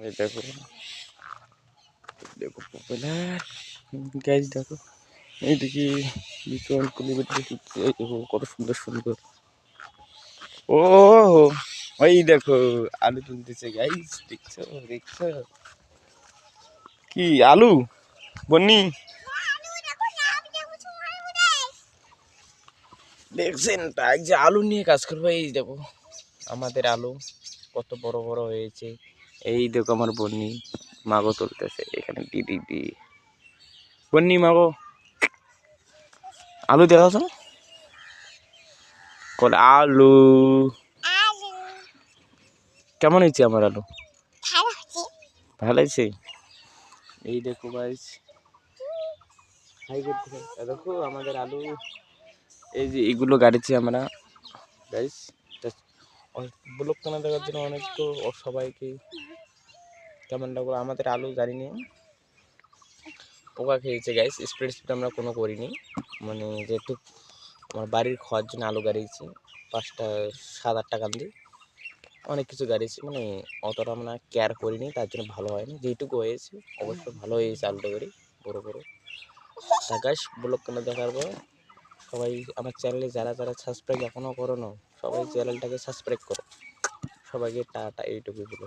এই দেখো দেখো পপুলার গাইজ দেখো এইদিকে বিচন কুলিবেটি এই দেখো কত সুন্দর সুন্দর। ও ওই দেখো আলু তুলতেছে গাইজ, দেখছো দেখছো কি আলু বন্নি দেখছেন তাই যে আলু নিয়ে কাজ করবো। এই দেখো আমাদের আলু কত বড় বড় হয়েছে। এই দেখো আমার বন্নি মাগো তুলতেছে এখানে দিদি দি বন্নি মাগো আলু দেখাচ্ছ কল আলু কেমন হয়েছে আমার আলু? ভালো হয়েছে। এই দেখো গাইস হাই করতে দেখো আমাদের আলু এই যে এগুলো গাড়িছি আমরা গাইস। ব্লগ কেনা দেখার জন্য অনেক তো সবাইকে কেমন লাগলো আমাদের আলু জানি না পোকা খেয়েছে গাইস। স্প্রে আমরা কোনো করিনি, মানে যেহেতু আমার বাড়ির খাওয়ার জন্য আলু গাড়িয়েছি 5টা 7-8 টাকা দিয়ে অনেক কিছু গাড়িয়েছি, মানে অতটা আমরা কেয়ার করিনি তার জন্য ভালো হয়নি। যেটুকু হয়েছে অবশ্য ভালো হয়েছে আলুটা করি বড়ো বড়ো। তা গাইস ব্লগ কেনা দেখার পর সবাই আমার চ্যানেলে যারা যারা সাবস্ক্রাইব এখনও করো না সবাই চ্যানেলটাকে সাবস্ক্রাইব করো। সবাইকে টাটা এইটুকুই বলো।